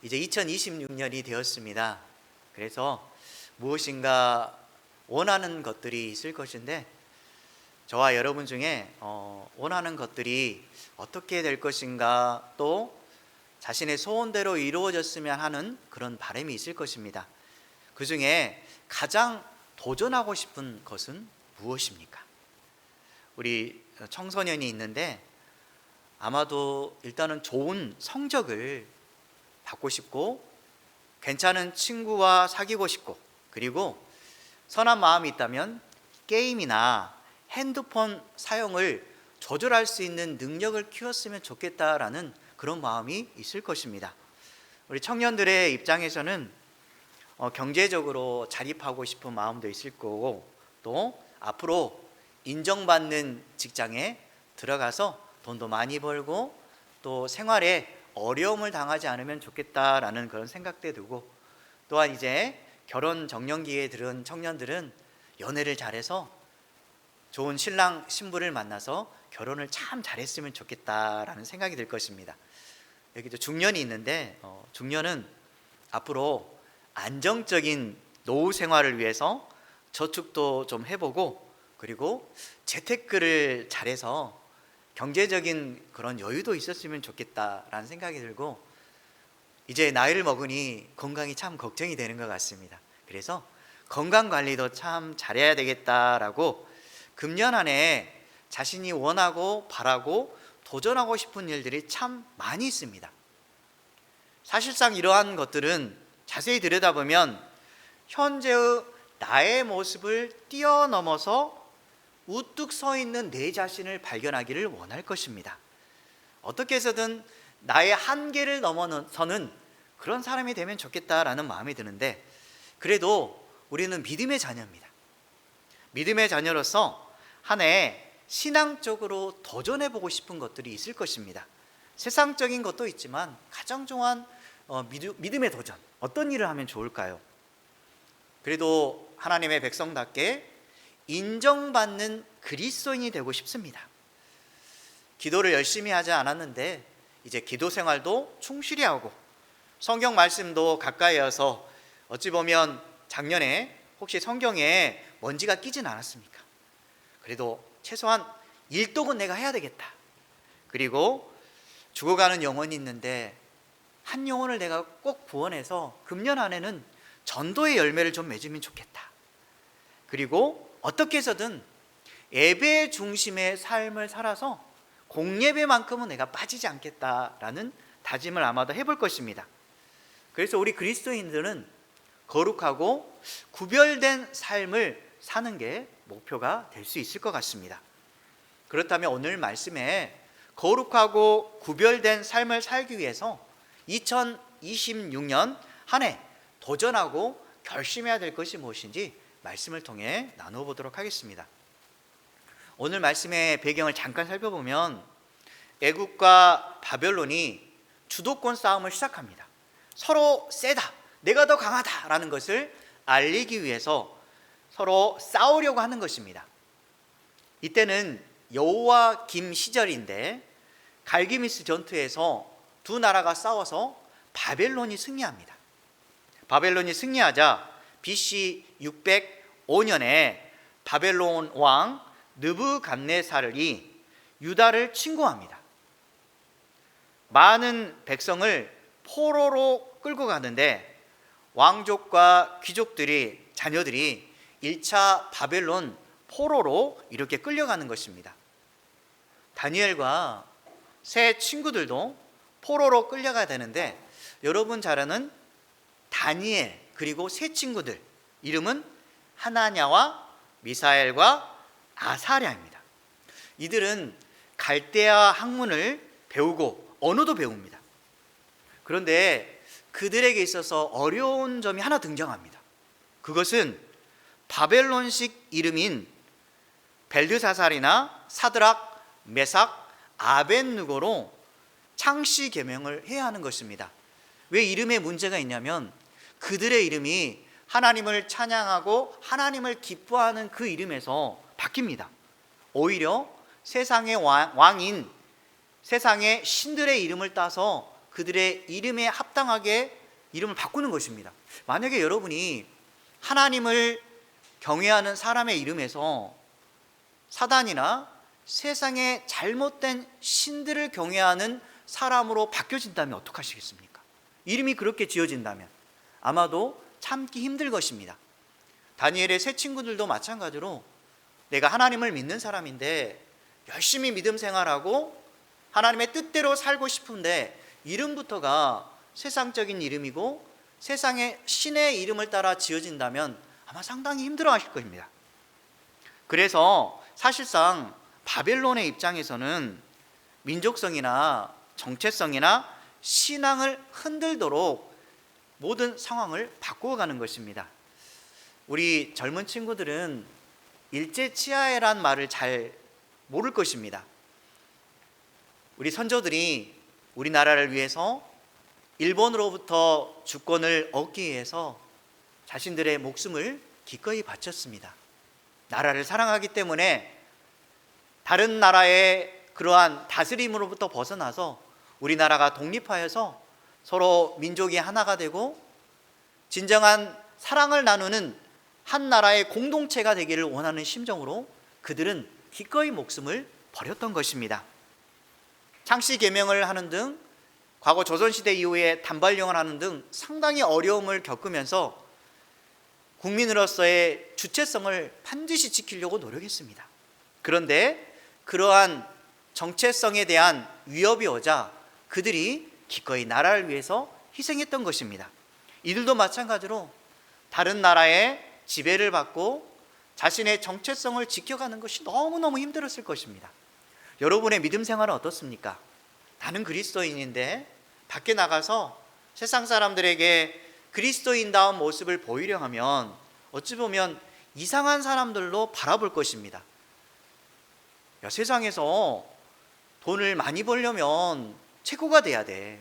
이제 2026년이 되었습니다. 그래서 무엇인가 원하는 것들이 있을 것인데 저와 여러분 중에 원하는 것들이 어떻게 될 것인가, 또 자신의 소원대로 이루어졌으면 하는 그런 바람이 있을 것입니다. 그 중에 가장 도전하고 싶은 것은 무엇입니까? 우리 청소년이 있는데 아마도 일단은 좋은 성적을 받고 싶고, 괜찮은 친구와 사귀고 싶고, 그리고 선한 마음이 있다면 게임이나 핸드폰 사용을 조절할 수 있는 능력을 키웠으면 좋겠다라는 그런 마음이 있을 것입니다. 우리 청년들의 입장에서는 경제적으로 자립하고 싶은 마음도 있을 거고, 또 앞으로 인정받는 직장에 들어가서 돈도 많이 벌고 또 생활에 어려움을 당하지 않으면 좋겠다라는 그런 생각도 들고, 또한 이제 결혼 정년기에 들은 청년들은 연애를 잘해서 좋은 신랑 신부를 만나서 결혼을 참 잘했으면 좋겠다라는 생각이 들 것입니다. 여기도 중년이 있는데 중년은 앞으로 안정적인 노후 생활을 위해서 저축도 좀 해보고, 그리고 재테크를 잘해서 경제적인 그런 여유도 있었으면 좋겠다라는 생각이 들고, 이제 나이를 먹으니 건강이 참 걱정이 되는 것 같습니다. 그래서 건강관리도 참 잘해야 되겠다라고 금년 안에 자신이 원하고 바라고 도전하고 싶은 일들이 참 많이 있습니다. 사실상 이러한 것들은 자세히 들여다보면 현재의 나의 모습을 뛰어넘어서 우뚝 서 있는 내 자신을 발견하기를 원할 것입니다. 어떻게 해서든 나의 한계를 넘어서는 그런 사람이 되면 좋겠다라는 마음이 드는데, 그래도 우리는 믿음의 자녀입니다. 믿음의 자녀로서 한 해 신앙적으로 도전해보고 싶은 것들이 있을 것입니다. 세상적인 것도 있지만 가장 중요한 믿음의 도전, 어떤 일을 하면 좋을까요? 그래도 하나님의 백성답게 인정받는 그리스도인이 되고 싶습니다. 기도를 열심히 하지 않았는데 이제 기도 생활도 충실히 하고, 성경 말씀도 가까이 와서 어찌 보면 작년에 혹시 성경에 먼지가 끼진 않았습니까? 그래도 최소한 일독은 내가 해야 되겠다. 그리고 죽어가는 영혼이 있는데 한 영혼을 내가 꼭 구원해서 금년 안에는 전도의 열매를 좀 맺으면 좋겠다. 그리고 어떻게 해서든 예배 중심의 삶을 살아서 공예배만큼은 내가 빠지지 않겠다라는 다짐을 아마도 해볼 것입니다. 그래서 우리 그리스도인들은 거룩하고 구별된 삶을 사는 게 목표가 될 수 있을 것 같습니다. 그렇다면 오늘 말씀에 거룩하고 구별된 삶을 살기 위해서 2026년 한 해 도전하고 결심해야 될 것이 무엇인지 말씀을 통해 나눠보도록 하겠습니다. 오늘 말씀의 배경을 잠깐 살펴보면 애국과 바벨론이 주도권 싸움을 시작합니다. 서로 세다, 내가 더 강하다라는 것을 알리기 위해서 서로 싸우려고 하는 것입니다. 이때는 여호와김 시절인데 갈기미스 전투에서 두 나라가 싸워서 바벨론이 승리합니다. 바벨론이 승리하자 BC 605년에 바벨론 왕 느부갓네살이 유다를 침공합니다. 많은 백성을 포로로 끌고 가는데 왕족과 귀족들이, 자녀들이 1차 바벨론 포로로 이렇게 끌려가는 것입니다. 다니엘과 세 친구들도 포로로 끌려가야 되는데, 여러분 잘 아는 다니엘 그리고 세 친구들 이름은 하나냐와 미사엘과 아사랴입니다. 이들은 갈대아 학문을 배우고 언어도 배웁니다. 그런데 그들에게 있어서 어려운 점이 하나 등장합니다. 그것은 바벨론식 이름인 벨드사살이나 사드락, 메삭, 아벳느고로 창씨 계명을 해야 하는 것입니다. 왜 이름에 문제가 있냐면 그들의 이름이 하나님을 찬양하고 하나님을 기뻐하는 그 이름에서 바뀝니다. 오히려 세상의 왕인 세상의 신들의 이름을 따서 그들의 이름에 합당하게 이름을 바꾸는 것입니다. 만약에 여러분이 하나님을 경외하는 사람의 이름에서 사단이나 세상의 잘못된 신들을 경외하는 사람으로 바뀌어진다면 어떡하시겠습니까? 이름이 그렇게 지어진다면 아마도 참기 힘들 것입니다. 다니엘의 세 친구들도 마찬가지로 내가 하나님을 믿는 사람인데 열심히 믿음 생활하고 하나님의 뜻대로 살고 싶은데 이름부터가 세상적인 이름이고 세상의 신의 이름을 따라 지어진다면 아마 상당히 힘들어 하실 겁니다. 그래서 사실상 바벨론의 입장에서는 민족성이나 정체성이나 신앙을 흔들도록 모든 상황을 바꾸어가는 것입니다. 우리 젊은 친구들은 일제치하해란 말을 잘 모를 것입니다. 우리 선조들이 우리나라를 위해서 일본으로부터 주권을 얻기 위해서 자신들의 목숨을 기꺼이 바쳤습니다. 나라를 사랑하기 때문에 다른 나라의 그러한 다스림으로부터 벗어나서 우리나라가 독립하여서 서로 민족이 하나가 되고 진정한 사랑을 나누는 한 나라의 공동체가 되기를 원하는 심정으로 그들은 기꺼이 목숨을 버렸던 것입니다. 창씨 계명을 하는 등 과거 조선시대 이후에 단발령을 하는 등 상당히 어려움을 겪으면서 국민으로서의 주체성을 반드시 지키려고 노력했습니다. 그런데 그러한 정체성에 대한 위협이 오자 그들이 기꺼이 나라를 위해서 희생했던 것입니다. 이들도 마찬가지로 다른 나라의 지배를 받고 자신의 정체성을 지켜가는 것이 너무너무 힘들었을 것입니다. 여러분의 믿음 생활은 어떻습니까? 나는 그리스도인인데 밖에 나가서 세상 사람들에게 그리스도인다운 모습을 보이려 하면 어찌 보면 이상한 사람들로 바라볼 것입니다. 야, 세상에서 돈을 많이 벌려면 최고가 돼야 돼.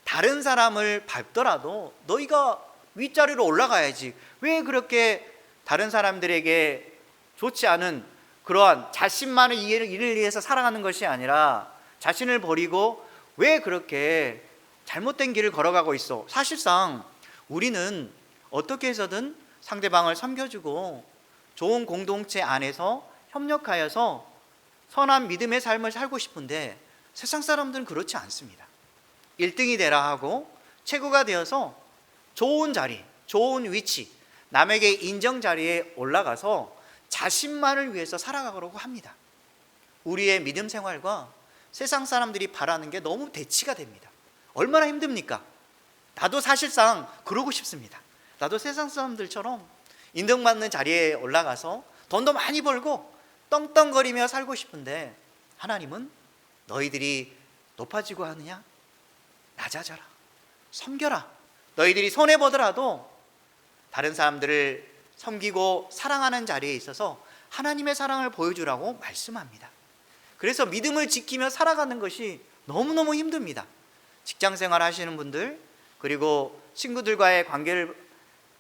다른 사람을 밟더라도 너희가 윗자리로 올라가야지. 왜 그렇게 다른 사람들에게 좋지 않은 그러한 자신만의 일을 위해서 살아가는 것이 아니라 자신을 버리고 왜 그렇게 잘못된 길을 걸어가고 있어? 사실상 우리는 어떻게 해서든 상대방을 섬겨주고 좋은 공동체 안에서 협력하여서 선한 믿음의 삶을 살고 싶은데 세상 사람들은 그렇지 않습니다. 1등이 되라 하고 최고가 되어서 좋은 자리, 좋은 위치, 남에게 인정 자리에 올라가서 자신만을 위해서 살아가려고 합니다. 우리의 믿음 생활과 세상 사람들이 바라는 게 너무 대치가 됩니다. 얼마나 힘듭니까? 나도 사실상 그러고 싶습니다. 나도 세상 사람들처럼 인정받는 자리에 올라가서 돈도 많이 벌고 떵떵거리며 살고 싶은데 하나님은 너희들이 높아지고 하느냐? 낮아져라. 섬겨라. 너희들이 손해보더라도 다른 사람들을 섬기고 사랑하는 자리에 있어서 하나님의 사랑을 보여주라고 말씀합니다. 그래서 믿음을 지키며 살아가는 것이 너무너무 힘듭니다. 직장생활 하시는 분들 그리고 친구들과의 관계를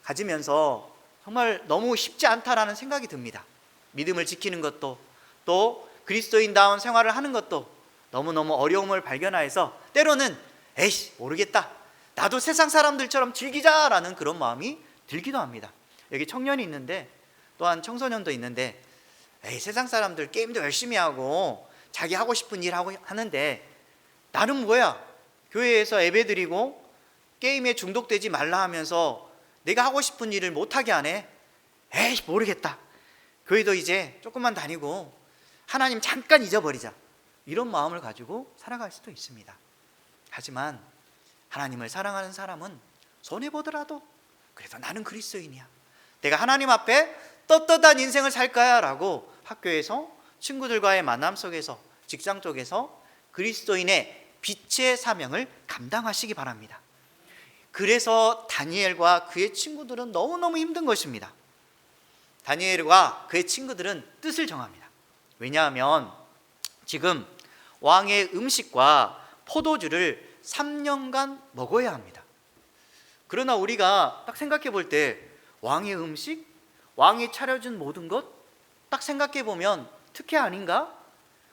가지면서 정말 너무 쉽지 않다라는 생각이 듭니다. 믿음을 지키는 것도 또 그리스도인다운 생활을 하는 것도 너무너무 어려움을 발견하여서 때로는 에이씨 모르겠다, 나도 세상 사람들처럼 즐기자라는 그런 마음이 들기도 합니다. 여기 청년이 있는데 또한 청소년도 있는데 에이, 세상 사람들 게임도 열심히 하고 자기 하고 싶은 일 하고 하는데 나는 뭐야? 교회에서 예배드리고 게임에 중독되지 말라 하면서 내가 하고 싶은 일을 못하게 하네. 에이 모르겠다, 교회도 이제 조금만 다니고 하나님 잠깐 잊어버리자, 이런 마음을 가지고 살아갈 수도 있습니다. 하지만 하나님을 사랑하는 사람은 손해보더라도 그래도 나는 그리스도인이야, 내가 하나님 앞에 떳떳한 인생을 살 거야 라고 학교에서 친구들과의 만남 속에서 직장 쪽에서 그리스도인의 빛의 사명을 감당하시기 바랍니다. 그래서 다니엘과 그의 친구들은 너무너무 힘든 것입니다. 다니엘과 그의 친구들은 뜻을 정합니다. 왜냐하면 지금 왕의 음식과 포도주를 3년간 먹어야 합니다. 그러나 우리가 딱 생각해 볼 때 왕의 음식, 왕이 차려준 모든 것 딱 생각해 보면 특혜 아닌가?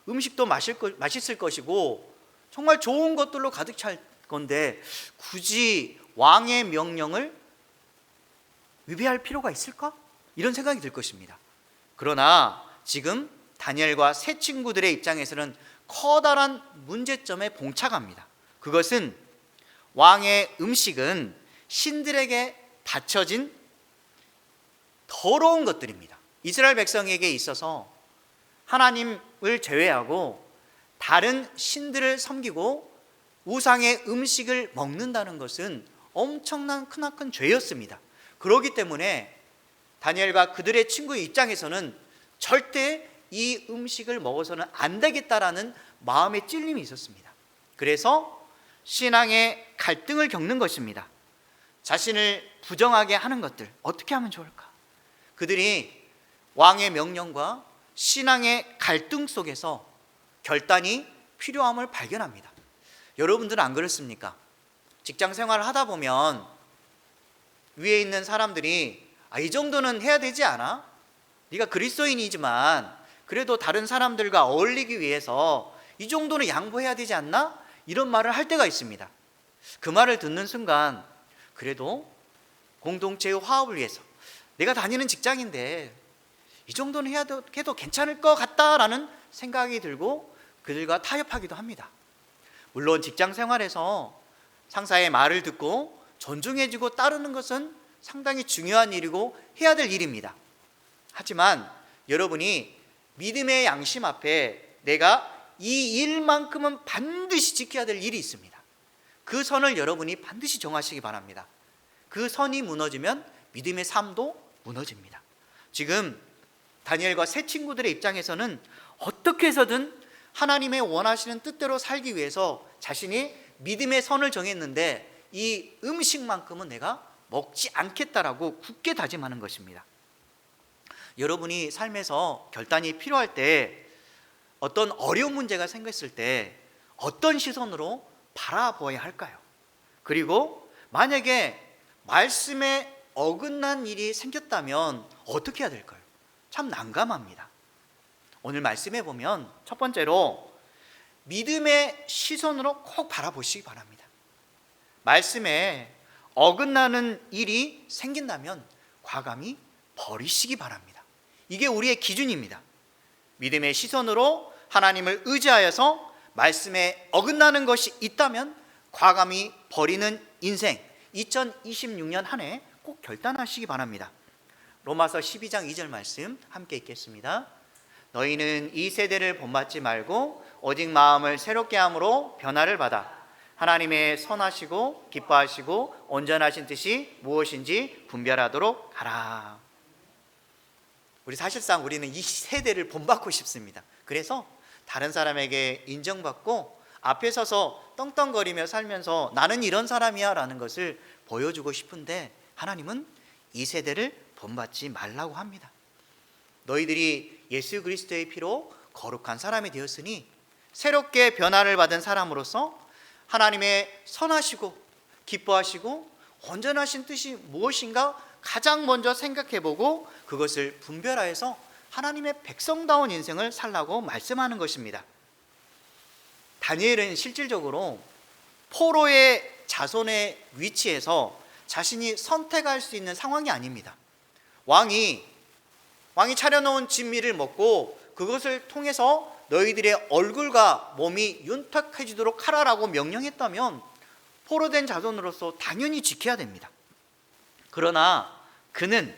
음식도 맛있을 것이고 정말 좋은 것들로 가득 찰 그런데 굳이 왕의 명령을 위배할 필요가 있을까? 이런 생각이 들 것입니다. 그러나 지금 다니엘과 세 친구들의 입장에서는 커다란 문제점에 봉착합니다. 그것은 왕의 음식은 신들에게 바쳐진 더러운 것들입니다. 이스라엘 백성에게 있어서 하나님을 제외하고 다른 신들을 섬기고 우상의 음식을 먹는다는 것은 엄청난 크나큰 죄였습니다. 그렇기 때문에 다니엘과 그들의 친구의 입장에서는 절대 이 음식을 먹어서는 안 되겠다라는 마음의 찔림이 있었습니다. 그래서 신앙의 갈등을 겪는 것입니다. 자신을 부정하게 하는 것들 어떻게 하면 좋을까? 그들이 왕의 명령과 신앙의 갈등 속에서 결단이 필요함을 발견합니다. 여러분들은 안 그렇습니까? 직장 생활을 하다 보면 위에 있는 사람들이 이 정도는 해야 되지 않아? 네가 그리스도인이지만 그래도 다른 사람들과 어울리기 위해서 이 정도는 양보해야 되지 않나? 이런 말을 할 때가 있습니다. 그 말을 듣는 순간 그래도 공동체의 화합을 위해서 내가 다니는 직장인데 이 정도는 해도 괜찮을 것 같다라는 생각이 들고 그들과 타협하기도 합니다. 물론 직장 생활에서 상사의 말을 듣고 존중해주고 따르는 것은 상당히 중요한 일이고 해야 될 일입니다. 하지만 여러분이 믿음의 양심 앞에 내가 이 일만큼은 반드시 지켜야 될 일이 있습니다. 그 선을 여러분이 반드시 정하시기 바랍니다. 그 선이 무너지면 믿음의 삶도 무너집니다. 지금 다니엘과 세 친구들의 입장에서는 어떻게 해서든 하나님의 원하시는 뜻대로 살기 위해서 자신이 믿음의 선을 정했는데 이 음식만큼은 내가 먹지 않겠다라고 굳게 다짐하는 것입니다. 여러분이 삶에서 결단이 필요할 때 어떤 어려운 문제가 생겼을 때 어떤 시선으로 바라보아야 할까요? 그리고 만약에 말씀에 어긋난 일이 생겼다면 어떻게 해야 될까요? 참 난감합니다. 오늘 말씀해 보면 첫 번째로 믿음의 시선으로 꼭 바라보시기 바랍니다. 말씀에 어긋나는 일이 생긴다면 과감히 버리시기 바랍니다. 이게 우리의 기준입니다. 믿음의 시선으로 하나님을 의지하여서 말씀에 어긋나는 것이 있다면 과감히 버리는 인생 2026년 한 해 꼭 결단하시기 바랍니다. 로마서 12장 2절 말씀 함께 읽겠습니다. 너희는 이 세대를 본받지 말고 오직 마음을 새롭게 함으로 변화를 받아 하나님의 선하시고 기뻐하시고 온전하신 뜻이 무엇인지 분별하도록 하라. 사실상 우리는 이 세대를 본받고 싶습니다. 그래서 다른 사람에게 인정받고 앞에 서서 떵떵거리며 살면서 나는 이런 사람이야 라는 것을 보여주고 싶은데 하나님은 이 세대를 본받지 말라고 합니다. 너희들이 예수 그리스도의 피로 거룩한 사람이 되었으니 새롭게 변화를 받은 사람으로서 하나님의 선하시고 기뻐하시고 온전하신 뜻이 무엇인가 가장 먼저 생각해보고 그것을 분별하여서 하나님의 백성다운 인생을 살라고 말씀하는 것입니다. 다니엘은 실질적으로 포로의 자손의 위치에서 자신이 선택할 수 있는 상황이 아닙니다. 왕이 차려놓은 진미를 먹고 그것을 통해서 너희들의 얼굴과 몸이 윤택해지도록 하라라고 명령했다면 포로된 자손으로서 당연히 지켜야 됩니다. 그러나 그는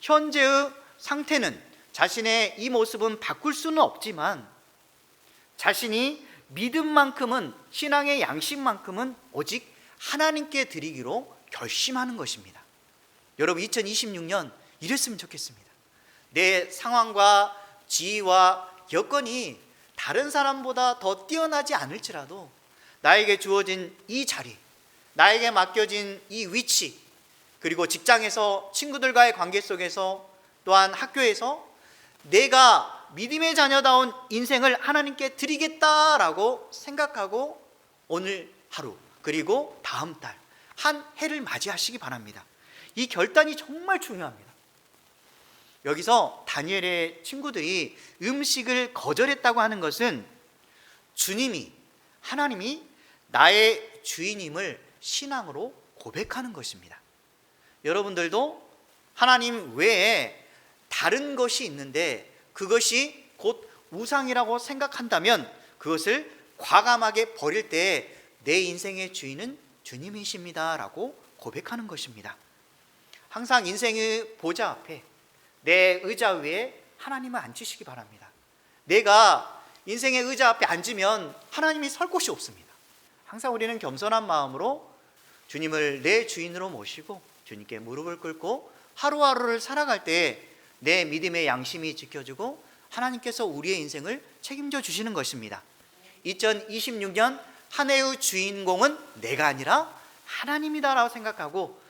현재의 상태는 자신의 이 모습은 바꿀 수는 없지만 자신이 믿음만큼은 신앙의 양심만큼은 오직 하나님께 드리기로 결심하는 것입니다. 여러분 2026년 이랬으면 좋겠습니다. 내 상황과 지위와 여건이 다른 사람보다 더 뛰어나지 않을지라도 나에게 주어진 이 자리, 나에게 맡겨진 이 위치, 그리고 직장에서 친구들과의 관계 속에서 또한 학교에서 내가 믿음의 자녀다운 인생을 하나님께 드리겠다라고 생각하고 오늘 하루 그리고 다음 달 한 해를 맞이하시기 바랍니다. 이 결단이 정말 중요합니다. 여기서 다니엘의 친구들이 음식을 거절했다고 하는 것은 하나님이 나의 주인임을 신앙으로 고백하는 것입니다. 여러분들도 하나님 외에 다른 것이 있는데 그것이 곧 우상이라고 생각한다면 그것을 과감하게 버릴 때 내 인생의 주인은 주님이십니다 라고 고백하는 것입니다. 항상 인생의 보좌 앞에, 내 의자 위에 하나님을 앉히시기 바랍니다. 내가 인생의 의자 앞에 앉으면 하나님이 설 곳이 없습니다. 항상 우리는 겸손한 마음으로 주님을 내 주인으로 모시고 주님께 무릎을 꿇고 하루하루를 살아갈 때 내 믿음의 양심이 지켜주고 하나님께서 우리의 인생을 책임져 주시는 것입니다. 2026년 한 해의 주인공은 내가 아니라 하나님이다라고 생각하고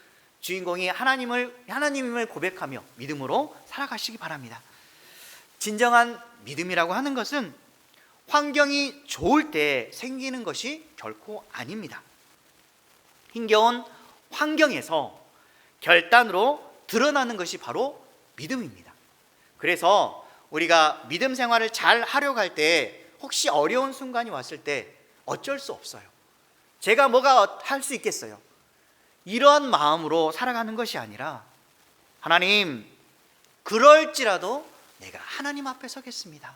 주인공이 하나님임을 고백하며 믿음으로 살아가시기 바랍니다. 진정한 믿음이라고 하는 것은 환경이 좋을 때 생기는 것이 결코 아닙니다. 힘겨운 환경에서 결단으로 드러나는 것이 바로 믿음입니다. 그래서 우리가 믿음 생활을 잘 하려고 할 때 혹시 어려운 순간이 왔을 때 어쩔 수 없어요. 제가 뭐가 할 수 있겠어요? 이러한 마음으로 살아가는 것이 아니라 하나님, 그럴지라도 내가 하나님 앞에 서겠습니다.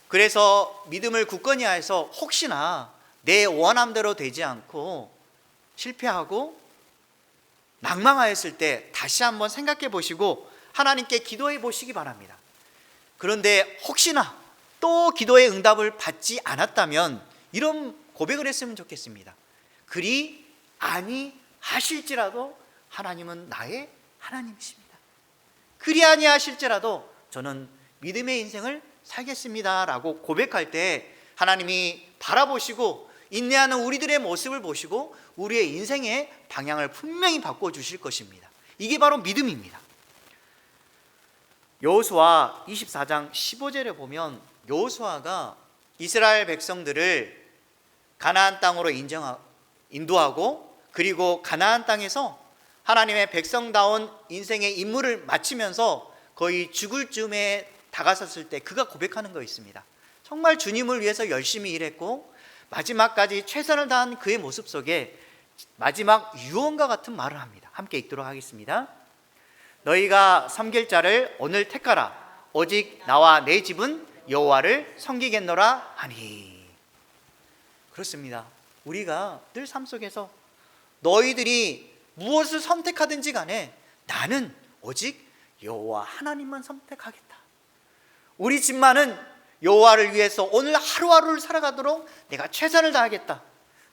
그래서 믿음을 굳건히 하여서 혹시나 내 원함대로 되지 않고 실패하고 낭망하였을 때 다시 한번 생각해 보시고 하나님께 기도해 보시기 바랍니다. 그런데 혹시나 또 기도의 응답을 받지 않았다면 이런 고백을 했으면 좋겠습니다. 그리 아니하실지라도 하나님은 나의 하나님이십니다. 그리 아니하실지라도 저는 믿음의 인생을 살겠습니다 라고 고백할 때 하나님이 바라보시고 인내하는 우리들의 모습을 보시고 우리의 인생의 방향을 분명히 바꿔주실 것입니다. 이게 바로 믿음입니다. 여호수아 24장 15절에 보면 여호수아가 이스라엘 백성들을 가나안 땅으로 인도하고 그리고 가나안 땅에서 하나님의 백성다운 인생의 임무를 마치면서 거의 죽을 쯤에 다가섰을 때 그가 고백하는 거 있습니다. 정말 주님을 위해서 열심히 일했고 마지막까지 최선을 다한 그의 모습 속에 마지막 유언과 같은 말을 합니다. 함께 읽도록 하겠습니다. 너희가 섬길 자를 오늘 택하라. 오직 나와 내 집은 여호와를 섬기겠노라 하니. 그렇습니다. 우리가 늘 삶 속에서 너희들이 무엇을 선택하든지 간에 나는 오직 여호와 하나님만 선택하겠다. 우리 집만은 여호와를 위해서 오늘 하루하루를 살아가도록 내가 최선을 다하겠다.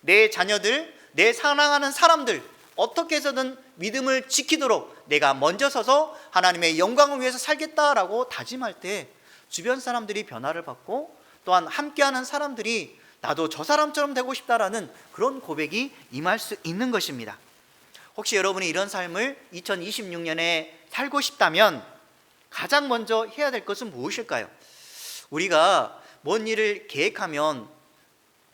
내 자녀들, 내 사랑하는 사람들 어떻게 해서든 믿음을 지키도록 내가 먼저 서서 하나님의 영광을 위해서 살겠다라고 다짐할 때 주변 사람들이 변화를 받고 또한 함께하는 사람들이 나도 저 사람처럼 되고 싶다라는 그런 고백이 임할 수 있는 것입니다. 혹시 여러분이 이런 삶을 2026년에 살고 싶다면 가장 먼저 해야 될 것은 무엇일까요? 우리가 뭔 일을 계획하면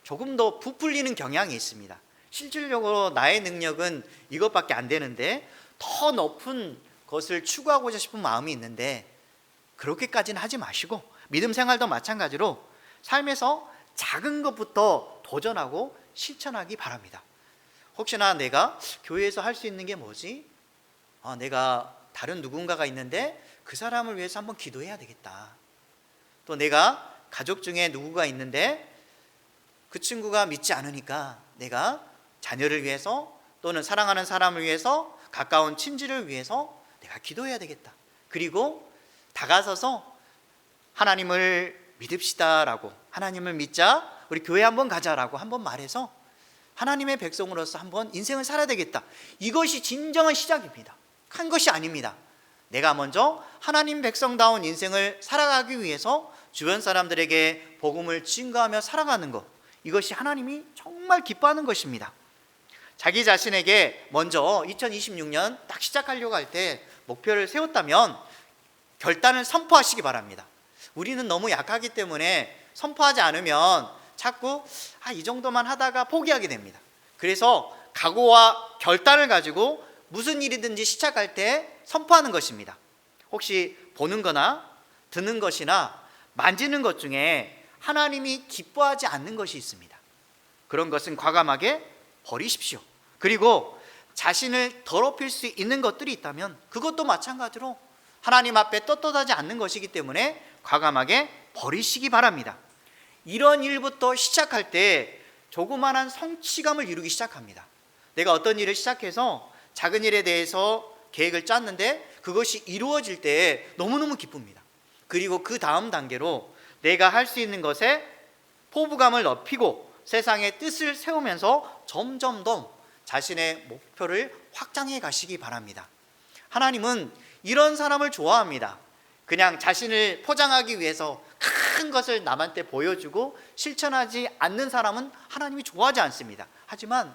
조금 더 부풀리는 경향이 있습니다. 실질적으로 나의 능력은 이것밖에 안 되는데 더 높은 것을 추구하고자 싶은 마음이 있는데 그렇게까지는 하지 마시고 믿음 생활도 마찬가지로 삶에서 작은 것부터 도전하고 실천하기 바랍니다. 혹시나 내가 교회에서 할 수 있는 게 뭐지? 내가 다른 누군가가 있는데 그 사람을 위해서 한번 기도해야 되겠다. 또 내가 가족 중에 누구가 있는데 그 친구가 믿지 않으니까 내가 자녀를 위해서 또는 사랑하는 사람을 위해서 가까운 친지를 위해서 내가 기도해야 되겠다. 그리고 다가서서 하나님을 믿읍시다라고, 하나님을 믿자, 우리 교회 한번 가자라고 한번 말해서 하나님의 백성으로서 한번 인생을 살아야 되겠다. 이것이 진정한 시작입니다. 큰 것이 아닙니다. 내가 먼저 하나님 백성다운 인생을 살아가기 위해서 주변 사람들에게 복음을 증거하며 살아가는 것, 이것이 하나님이 정말 기뻐하는 것입니다. 자기 자신에게 먼저 2026년 딱 시작하려고 할 때 목표를 세웠다면 결단을 선포하시기 바랍니다. 우리는 너무 약하기 때문에 선포하지 않으면 자꾸 이 정도만 하다가 포기하게 됩니다. 그래서 각오와 결단을 가지고 무슨 일이든지 시작할 때 선포하는 것입니다. 혹시 보는 거나 듣는 것이나 만지는 것 중에 하나님이 기뻐하지 않는 것이 있습니다. 그런 것은 과감하게 버리십시오. 그리고 자신을 더럽힐 수 있는 것들이 있다면 그것도 마찬가지로 하나님 앞에 떳떳하지 않는 것이기 때문에 과감하게 버리시기 바랍니다. 이런 일부터 시작할 때 조그만한 성취감을 이루기 시작합니다. 내가 어떤 일을 시작해서 작은 일에 대해서 계획을 짰는데 그것이 이루어질 때 너무너무 기쁩니다. 그리고 그 다음 단계로 내가 할 수 있는 것에 포부감을 넓히고 세상의 뜻을 세우면서 점점 더 자신의 목표를 확장해 가시기 바랍니다. 하나님은 이런 사람을 좋아합니다. 그냥 자신을 포장하기 위해서 큰 것을 남한테 보여주고 실천하지 않는 사람은 하나님이 좋아하지 않습니다. 하지만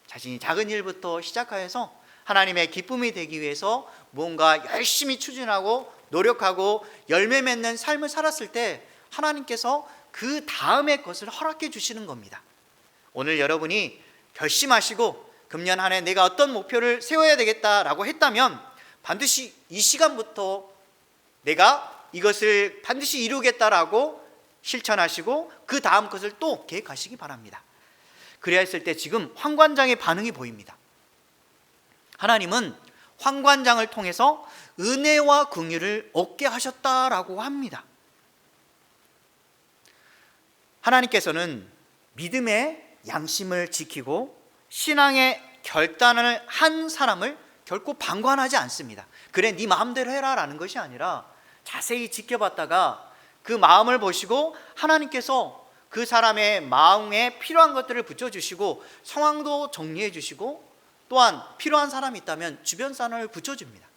자신이 작은 일부터 시작하여서 하나님의 기쁨이 되기 위해서 무언가 열심히 추진하고 노력하고 열매 맺는 삶을 살았을 때 하나님께서 그 다음의 것을 허락해 주시는 겁니다. 오늘 여러분이 결심하시고 금년 한 해 내가 어떤 목표를 세워야 되겠다라고 했다면 반드시 이 시간부터 내가 이것을 반드시 이루겠다라고 실천하시고 그 다음 것을 또 계획하시기 바랍니다. 그래야 했을 때 지금 황관장의 반응이 보입니다. 하나님은 황관장을 통해서 은혜와 긍휼을 얻게 하셨다라고 합니다. 하나님께서는 믿음의 양심을 지키고 신앙의 결단을 한 사람을 결코 방관하지 않습니다. 그래 네 마음대로 해라 라는 것이 아니라 자세히 지켜봤다가 그 마음을 보시고 하나님께서 그 사람의 마음에 필요한 것들을 붙여주시고 상황도 정리해 주시고 또한 필요한 사람이 있다면 주변 사람을 붙여줍니다.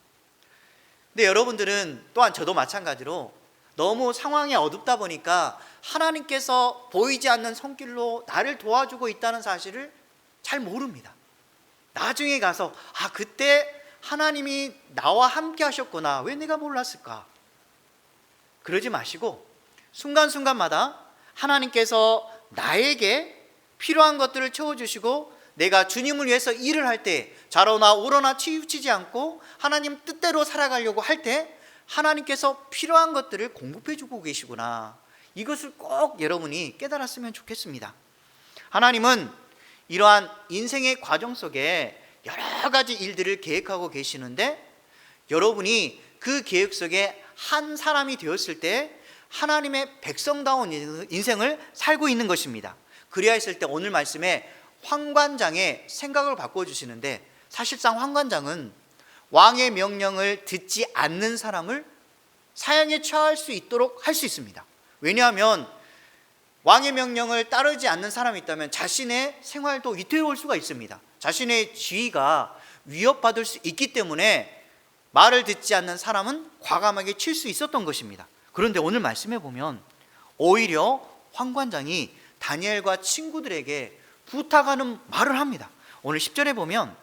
근데 여러분들은 또한 저도 마찬가지로 너무 상황이 어둡다 보니까 하나님께서 보이지 않는 손길로 나를 도와주고 있다는 사실을 잘 모릅니다. 나중에 가서 그때 하나님이 나와 함께 하셨구나, 왜 내가 몰랐을까? 그러지 마시고 순간순간마다 하나님께서 나에게 필요한 것들을 채워주시고 내가 주님을 위해서 일을 할 때 좌로나 우로나 치우치지 않고 하나님 뜻대로 살아가려고 할 때 하나님께서 필요한 것들을 공급해 주고 계시구나, 이것을 꼭 여러분이 깨달았으면 좋겠습니다. 하나님은 이러한 인생의 과정 속에 여러 가지 일들을 계획하고 계시는데 여러분이 그 계획 속에 한 사람이 되었을 때 하나님의 백성다운 인생을 살고 있는 것입니다. 그래야 했을 때 오늘 말씀에 황관장의 생각을 바꿔주시는데 사실상 황관장은 왕의 명령을 듣지 않는 사람을 사형에 처할 수 있도록 할 수 있습니다. 왜냐하면 왕의 명령을 따르지 않는 사람이 있다면 자신의 생활도 위태로울 수가 있습니다. 자신의 지위가 위협받을 수 있기 때문에 말을 듣지 않는 사람은 과감하게 칠 수 있었던 것입니다. 그런데 오늘 말씀해 보면 오히려 황관장이 다니엘과 친구들에게 부탁하는 말을 합니다. 오늘 10절에 보면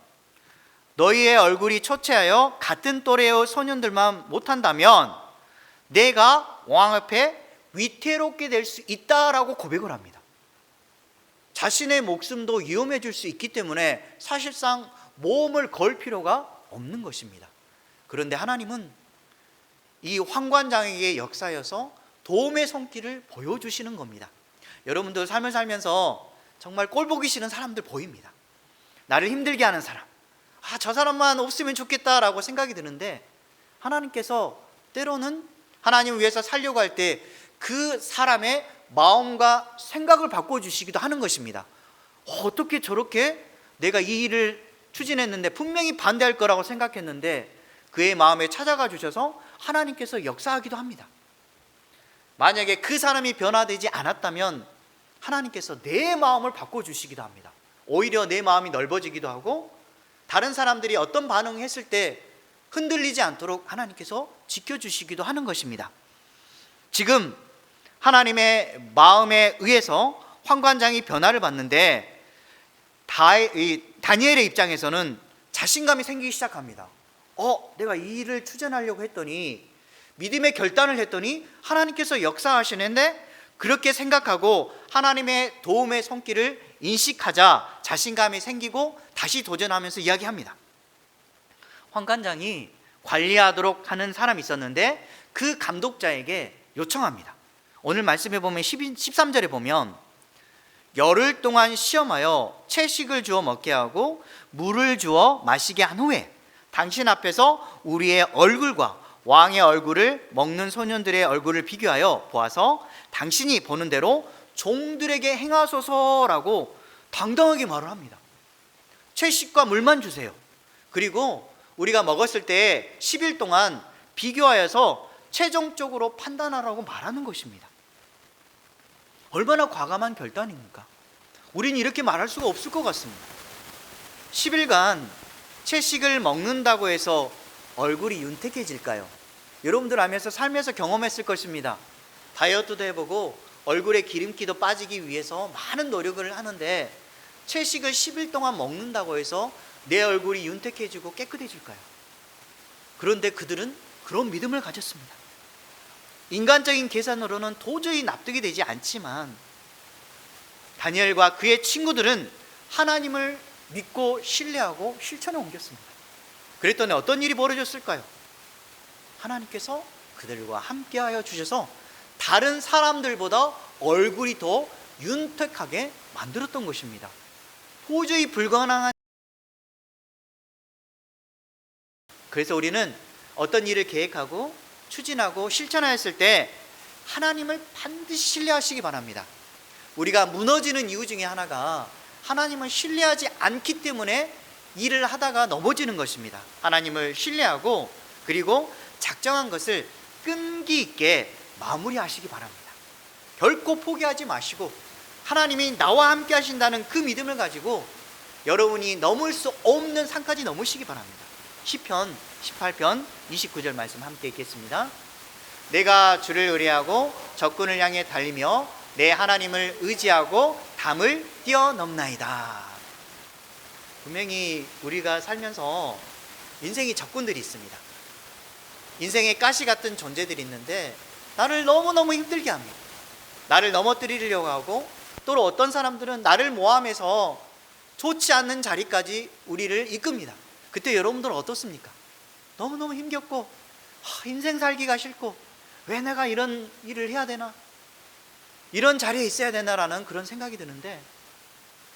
너희의 얼굴이 초췌하여 같은 또래의 소년들만 못한다면 내가 왕 앞에 위태롭게 될 수 있다라고 고백을 합니다. 자신의 목숨도 위험해질 수 있기 때문에 사실상 모험을 걸 필요가 없는 것입니다. 그런데 하나님은 이 황관장에게 역사여서 도움의 손길을 보여주시는 겁니다. 여러분들 삶을 살면서 정말 꼴보기 싫은 사람들 보입니다. 나를 힘들게 하는 사람, 저 사람만 없으면 좋겠다라고 생각이 드는데 하나님께서 때로는 하나님을 위해서 살려고 할 때 그 사람의 마음과 생각을 바꿔주시기도 하는 것입니다. 어떻게 저렇게 내가 이 일을 추진했는데 분명히 반대할 거라고 생각했는데 그의 마음에 찾아가 주셔서 하나님께서 역사하기도 합니다. 만약에 그 사람이 변화되지 않았다면 하나님께서 내 마음을 바꿔주시기도 합니다. 오히려 내 마음이 넓어지기도 하고 다른 사람들이 어떤 반응을 했을 때 흔들리지 않도록 하나님께서 지켜주시기도 하는 것입니다. 지금 하나님의 마음에 의해서 황관장이 변화를 받는데 다니엘의 입장에서는 자신감이 생기기 시작합니다. 내가 이 일을 추진하려고 했더니 믿음의 결단을 했더니 하나님께서 역사하시는데 그렇게 생각하고 하나님의 도움의 손길을 인식하자 자신감이 생기고 다시 도전하면서 이야기합니다. 황관장이 관리하도록 하는 사람이 있었는데 그 감독자에게 요청합니다. 오늘 말씀해 보면 13절에 보면 열흘 동안 시험하여 채식을 주어 먹게 하고 물을 주어 마시게 한 후에 당신 앞에서 우리의 얼굴과 왕의 얼굴을 먹는 소년들의 얼굴을 비교하여 보아서 당신이 보는 대로 종들에게 행하소서라고 당당하게 말을 합니다. 채식과 물만 주세요. 그리고 우리가 먹었을 때 10일 동안 비교하여서 최종적으로 판단하라고 말하는 것입니다. 얼마나 과감한 결단입니까? 우리는 이렇게 말할 수가 없을 것 같습니다. 10일간 채식을 먹는다고 해서 얼굴이 윤택해질까요? 여러분들 살면서 경험했을 것입니다. 다이어트도 해보고 얼굴에 기름기도 빠지기 위해서 많은 노력을 하는데 채식을 10일 동안 먹는다고 해서 내 얼굴이 윤택해지고 깨끗해질까요? 그런데 그들은 그런 믿음을 가졌습니다. 인간적인 계산으로는 도저히 납득이 되지 않지만 다니엘과 그의 친구들은 하나님을 믿고 신뢰하고 실천에 옮겼습니다. 그랬더니 어떤 일이 벌어졌을까요? 하나님께서 그들과 함께하여 주셔서 다른 사람들보다 얼굴이 더 윤택하게 만들었던 것입니다. 도저히 불가능한. 그래서 우리는 어떤 일을 계획하고 추진하고 실천하였을 때 하나님을 반드시 신뢰하시기 바랍니다. 우리가 무너지는 이유 중에 하나가 하나님을 신뢰하지 않기 때문에 일을 하다가 넘어지는 것입니다. 하나님을 신뢰하고 그리고 작정한 것을 끈기 있게 마무리하시기 바랍니다. 결코 포기하지 마시고 하나님이 나와 함께 하신다는 그 믿음을 가지고 여러분이 넘을 수 없는 산까지 넘으시기 바랍니다. 시편 18편 29절 말씀 함께 읽겠습니다. 내가 주를 의뢰하고 적군을 향해 달리며 내 하나님을 의지하고 담을 뛰어넘나이다. 분명히 우리가 살면서 인생의 적군들이 있습니다. 인생의 가시 같은 존재들이 있는데 나를 너무너무 힘들게 합니다. 나를 넘어뜨리려고 하고 또 어떤 사람들은 나를 모함해서 좋지 않는 자리까지 우리를 이끕니다. 그때 여러분들은 어떻습니까? 너무너무 힘겹고 인생 살기가 싫고 왜 내가 이런 일을 해야 되나? 이런 자리에 있어야 되나라는 그런 생각이 드는데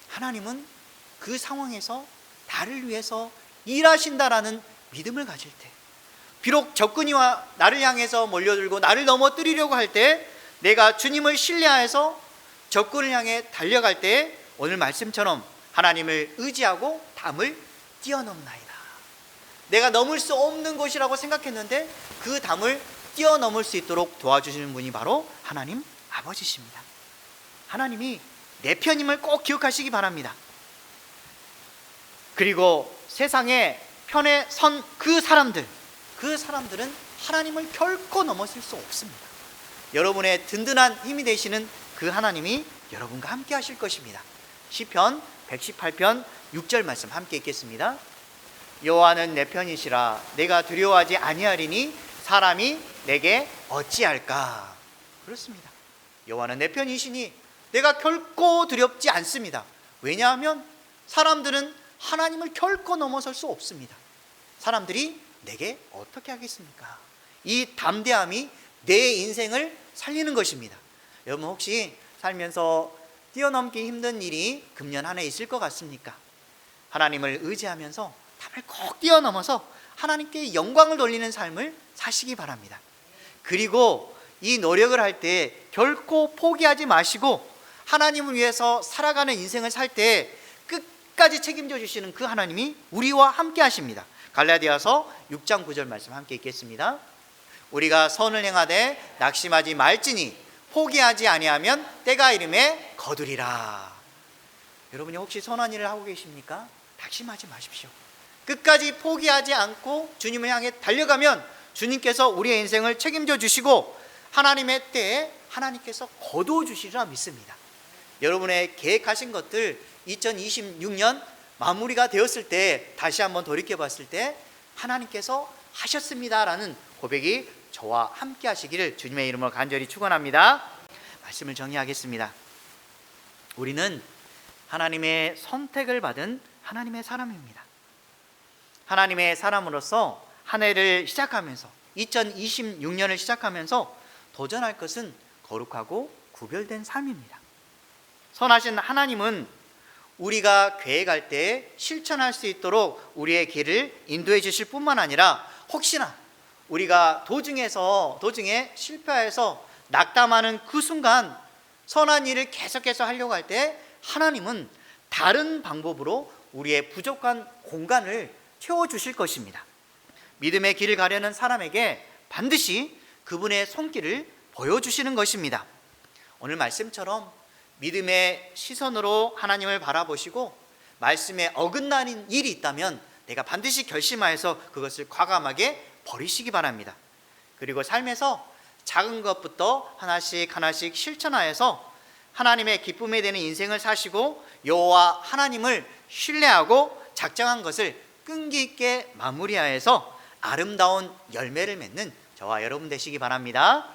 하나님은 그 상황에서 나를 위해서 일하신다라는 믿음을 가질 때 비록 적군이 나를 향해서 몰려들고 나를 넘어뜨리려고 할 때 내가 주님을 신뢰해서 적군을 향해 달려갈 때 오늘 말씀처럼 하나님을 의지하고 담을 뛰어넘나이다. 내가 넘을 수 없는 곳이라고 생각했는데 그 담을 뛰어넘을 수 있도록 도와주시는 분이 바로 하나님 아버지십니다. 하나님이 내 편임을 꼭 기억하시기 바랍니다. 그리고 세상에 편에 선 그 사람들은 하나님을 결코 넘어설 수 없습니다. 여러분의 든든한 힘이 되시는 그 하나님이 여러분과 함께 하실 것입니다. 시편 118편 6절 말씀 함께 읽겠습니다. 여호와는 내 편이시라 내가 두려워하지 아니하리니 사람이 내게 어찌할까. 그렇습니다. 여호와는 내 편이시니 내가 결코 두렵지 않습니다. 왜냐하면 사람들은 하나님을 결코 넘어설 수 없습니다. 사람들이 내게 어떻게 하겠습니까? 이 담대함이 내 인생을 살리는 것입니다. 여러분 혹시 살면서 뛰어넘기 힘든 일이 금년 한 해 있을 것 같습니까? 하나님을 의지하면서 담을 꼭 뛰어넘어서 하나님께 영광을 돌리는 삶을 사시기 바랍니다. 그리고 이 노력을 할 때 결코 포기하지 마시고 하나님을 위해서 살아가는 인생을 살 때 끝까지 책임져 주시는 그 하나님이 우리와 함께 하십니다. 갈라디아서 6장 9절 말씀 함께 읽겠습니다. 우리가 선을 행하되 낙심하지 말지니 포기하지 아니하면 때가 이름에 거두리라. 여러분이 혹시 선한 일을 하고 계십니까? 낙심하지 마십시오. 끝까지 포기하지 않고 주님을 향해 달려가면 주님께서 우리의 인생을 책임져 주시고 하나님의 때에 하나님께서 거두어 주시리라 믿습니다. 여러분의 계획하신 것들 2026년 마무리가 되었을 때 다시 한번 돌이켜 봤을 때 하나님께서 하셨습니다라는 고백이 저와 함께 하시기를 주님의 이름으로 간절히 축원합니다. 말씀을 정리하겠습니다. 우리는 하나님의 선택을 받은 하나님의 사람입니다. 하나님의 사람으로서 한 해를 시작하면서 2026년을 시작하면서 도전할 것은 거룩하고 구별된 삶입니다. 선하신 하나님은 우리가 계획할 때 실천할 수 있도록 우리의 길을 인도해 주실 뿐만 아니라 혹시나 우리가 도중에 실패해서 낙담하는 그 순간 선한 일을 계속해서 하려고 할 때 하나님은 다른 방법으로 우리의 부족한 공간을 채워주실 것입니다. 믿음의 길을 가려는 사람에게 반드시 그분의 손길을 보여주시는 것입니다. 오늘 말씀처럼 믿음의 시선으로 하나님을 바라보시고 말씀에 어긋나는 일이 있다면 내가 반드시 결심하여서 그것을 과감하게 버리시기 바랍니다. 그리고 삶에서 작은 것부터 하나씩 하나씩 실천하여서 하나님의 기쁨이 되는 인생을 사시고 여호와 하나님을 신뢰하고 작정한 것을 끈기 있게 마무리하여서 아름다운 열매를 맺는 저와 여러분 되시기 바랍니다.